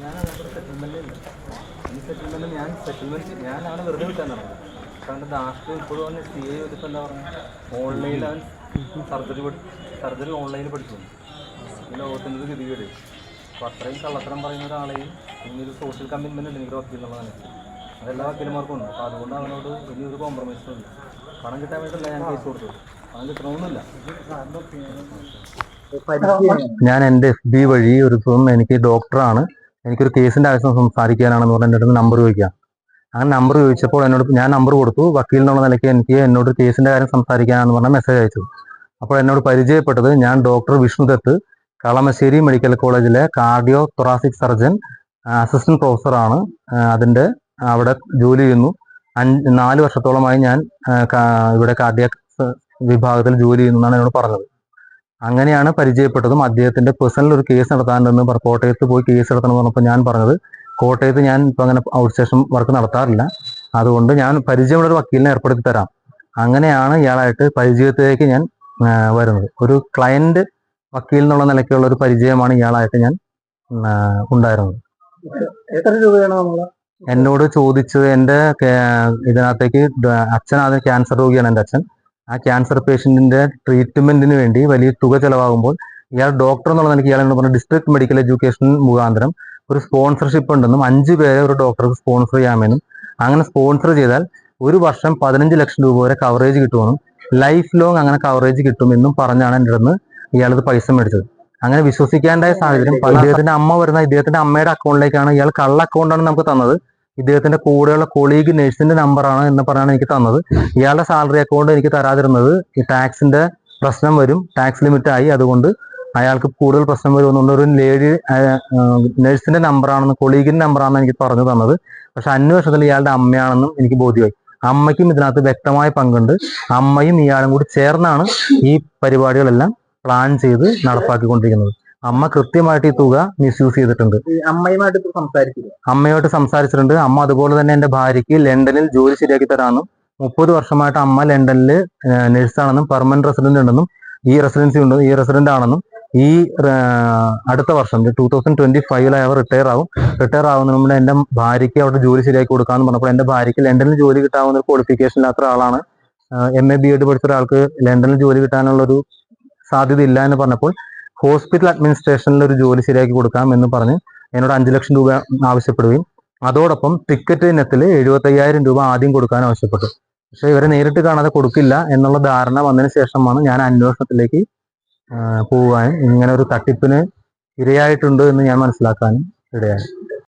ഞാൻ അങ്ങനത്തെ സെറ്റിൽമെന്റ് ഇല്ല. ഈ സെറ്റിൽമെന്റ് ഞാനാണ് വെറുതെ വിട്ടാൻ നടന്നത്. കാരണം ലാസ്റ്റ് ഇപ്പോഴും CA ചെയ്തിപ്പോൾ എന്താ പറയുക, ഓൺലൈനിൽ അവൻ സർജറി ഓൺലൈനിൽ പഠിച്ചു. ഈ ലോകത്തിൻ്റെ ഗതികേട്. അപ്പോൾ അത്രയും കള്ളത്തരം പറയുന്ന ഒരാളെയും ഇനിയൊരു സോഷ്യൽ കമ്മിറ്റ്മെന്റ് ഉണ്ട് എനിക്ക് വക്കീൽ എന്നുള്ളതാണ്. അതെല്ലാ വക്കീലന്മാർക്കും ഉണ്ട്. അപ്പോൾ അതുകൊണ്ട് അവനോട് ഇനിയൊരു കോംപ്രമൈസും ഇല്ല. പണം കിട്ടാൻ വേണ്ടിയിട്ടല്ല ഞാൻ കേസ് കൊടുത്തത്. പണം കിട്ടണമെന്നില്ല. ഞാൻ എൻ്റെ FB വഴി എനിക്ക് ഡോക്ടറാണ്, എനിക്കൊരു കേസിൻ്റെ ആവശ്യം സംസാരിക്കാനാണെന്ന് പറഞ്ഞ് എൻ്റെ അടുത്ത് നമ്പർ ചോദിക്കാം. അങ്ങനെ നമ്പർ ചോദിച്ചപ്പോൾ ഞാൻ നമ്പർ കൊടുത്തു. വക്കീൽ എന്നുള്ള നിലയ്ക്ക് എന്നോട് കേസിൻ്റെ കാര്യം സംസാരിക്കാനാണെന്ന് പറഞ്ഞാൽ മെസ്സേജ് അയച്ചു. അപ്പോൾ എന്നോട് പരിചയപ്പെട്ടത് ഞാൻ ഡോക്ടർ വിഷ്ണുദത്ത്, കളമശ്ശേരി മെഡിക്കൽ കോളേജിലെ കാർഡിയോ തൊറാസിക് സർജൻ അസിസ്റ്റന്റ് പ്രൊഫസറാണ്. അതിൻ്റെ അവിടെ ജോലി ചെയ്യുന്നു. 4 വർഷത്തോളമായി ഞാൻ ഇവിടെ കാർഡിയാക് വിഭാഗത്തിൽ ജോലി ചെയ്യുന്നു എന്നാണ് എന്നോട് പറഞ്ഞത്. അങ്ങനെയാണ് പരിചയപ്പെട്ടതും. അദ്ദേഹത്തിന്റെ പേഴ്സണൽ ഒരു കേസ് നടത്താനെന്ന് കോട്ടയത്ത് പോയി കേസ് നടത്തണമെന്ന് പറഞ്ഞപ്പോൾ ഞാൻ പറഞ്ഞത്, കോട്ടയത്ത് ഞാൻ ഇപ്പം അങ്ങനെ ഔട്ട് സ്റ്റേഷൻ വർക്ക് നടത്താറില്ല, അതുകൊണ്ട് ഞാൻ പരിചയമുള്ള ഒരു വക്കീലിനെ ഏർപ്പെടുത്തി തരാം. അങ്ങനെയാണ് ഇയാളായിട്ട് പരിചയത്തിലേക്ക് ഞാൻ വരുന്നത്. ഒരു ക്ലയന്റ് വക്കീൽ എന്നുള്ള നിലയ്ക്കുള്ള ഒരു പരിചയമാണ് ഇയാളായിട്ട് ഞാൻ ഉണ്ടായിരുന്നത്. എത്ര രൂപയാണ് നമ്മൾ എന്നോട് ചോദിച്ചത്? എൻ്റെ ഇതിനകത്തേക്ക് അച്ഛൻ ആദ്യം ക്യാൻസർ രോഗിയാണ് എൻ്റെ അച്ഛൻ. ആ ക്യാൻസർ പേഷ്യന്റിന്റെ ട്രീറ്റ്മെന്റിന് വേണ്ടി വലിയ തുക ചെലവാകുമ്പോൾ ഇയാൾ ഡോക്ടർ എന്നുള്ള നിലയ്ക്ക് ഇയാൾ എന്ന് പറഞ്ഞ ഡിസ്ട്രിക്ട് മെഡിക്കൽ എഡ്യൂക്കേഷൻ മുഖാന്തരം ഒരു സ്പോൺസർഷിപ്പ് ഉണ്ടെന്നും 5 പേരെ ഒരു ഡോക്ടർക്ക് സ്പോൺസർ ചെയ്യാമെന്നും, അങ്ങനെ സ്പോൺസർ ചെയ്താൽ ഒരു വർഷം 15 ലക്ഷം രൂപ വരെ കവറേജ് കിട്ടുമെന്നും ലൈഫ് ലോങ് അങ്ങനെ കവറേജ് കിട്ടുമെന്നും പറഞ്ഞാണ് എൻ്റെ അടുത്ത് ഇയാളത് പൈസ മേടിച്ചത്. അങ്ങനെ വിശ്വസിക്കാണ്ടായ സാഹചര്യം, ഇദ്ദേഹത്തിന്റെ അമ്മയുടെ അക്കൗണ്ടിലേക്കാണ് ഇയാൾ കള്ള അക്കൗണ്ടാണ് നമുക്ക് തന്നത്. ഇദ്ദേഹത്തിന്റെ കൂടെയുള്ള കൊളീഗ് നഴ്സിന്റെ നമ്പറാണ് എന്ന് പറഞ്ഞാണ് എനിക്ക് തന്നത്. ഇയാളുടെ സാലറി അക്കൗണ്ട് എനിക്ക് തരാതിരുന്നത് ഈ ടാക്സിന്റെ പ്രശ്നം വരും, ടാക്സ് ലിമിറ്റ് ആയി, അതുകൊണ്ട് അയാൾക്ക് കൂടുതൽ പ്രശ്നം വരുമെന്നുകൊണ്ട് ഒരു ലേഡി നഴ്സിന്റെ നമ്പറാണെന്ന്, കൊളീഗിന്റെ നമ്പറാണെന്ന് എനിക്ക് പറഞ്ഞു തന്നത്. പക്ഷെ അന്വേഷണത്തിൽ ഇയാളുടെ അമ്മയാണെന്നും എനിക്ക് ബോധ്യമായി. അമ്മയ്ക്കും ഇതിനകത്ത് വ്യക്തമായ പങ്കുണ്ട്. അമ്മയും ഇയാളും കൂടി ചേർന്നാണ് ഈ പരിപാടികളെല്ലാം പ്ലാൻ ചെയ്ത് നടപ്പാക്കിക്കൊണ്ടിരിക്കുന്നത്. അമ്മ കൃത്യമായിട്ട് ഈ തുക മിസ്യൂസ് ചെയ്തിട്ടുണ്ട്. അമ്മയുമായിട്ട് സംസാരിച്ചിട്ടുണ്ട്. അമ്മ അതുപോലെ തന്നെ എൻ്റെ ഭാര്യയ്ക്ക് ലണ്ടനിൽ ജോലി ശരിയാക്കി തരാമെന്നും 30 വർഷമായിട്ട് അമ്മ ലണ്ടനിൽ നഴ്സാണെന്നും പെർമനന്റ് റെസിഡന്റ് ഉണ്ടെന്നും ഈ റെസിഡന്റ് ആണെന്നും ഈ അടുത്ത വർഷം 2025 അവർ റിട്ടയർ ആവുന്നതിന് മുമ്പ് എൻ്റെ ഭാര്യയ്ക്ക് അവിടെ ജോലി ശരിയാക്കി കൊടുക്കാമെന്ന് പറഞ്ഞപ്പോൾ എൻ്റെ ഭാര്യയ്ക്ക് ലണ്ടനിൽ ജോലി കിട്ടാവുന്ന ഒരു ക്വാളിഫിക്കേഷൻ ഇല്ലാത്ത ഒരാളാണ്. MA BEd പഠിച്ച ഒരാൾക്ക് ലണ്ടനിൽ ജോലി കിട്ടാനുള്ളൊരു സാധ്യത ഇല്ല എന്ന് പറഞ്ഞപ്പോൾ ഹോസ്പിറ്റൽ അഡ്മിനിസ്ട്രേഷനിൽ ഒരു ജോലി ശരിയാക്കി കൊടുക്കാം എന്ന് പറഞ്ഞ് എന്നോട് 5 ലക്ഷം രൂപ ആവശ്യപ്പെടുകയും അതോടൊപ്പം ടിക്കറ്റ് ഇനത്തിൽ 75,000 രൂപ ആദ്യം കൊടുക്കാൻ ആവശ്യപ്പെട്ടു. പക്ഷെ ഇവരെ നേരിട്ട് കാണാതെ കൊടുക്കില്ല എന്നുള്ള ധാരണ വന്നതിന് ശേഷമാണ് ഞാൻ അന്വേഷണത്തിലേക്ക് പോകാനും ഇങ്ങനെ ഒരു തട്ടിപ്പിന് ഇരയായിട്ടുണ്ട് എന്ന് ഞാൻ മനസ്സിലാക്കാനും ഇടയായി.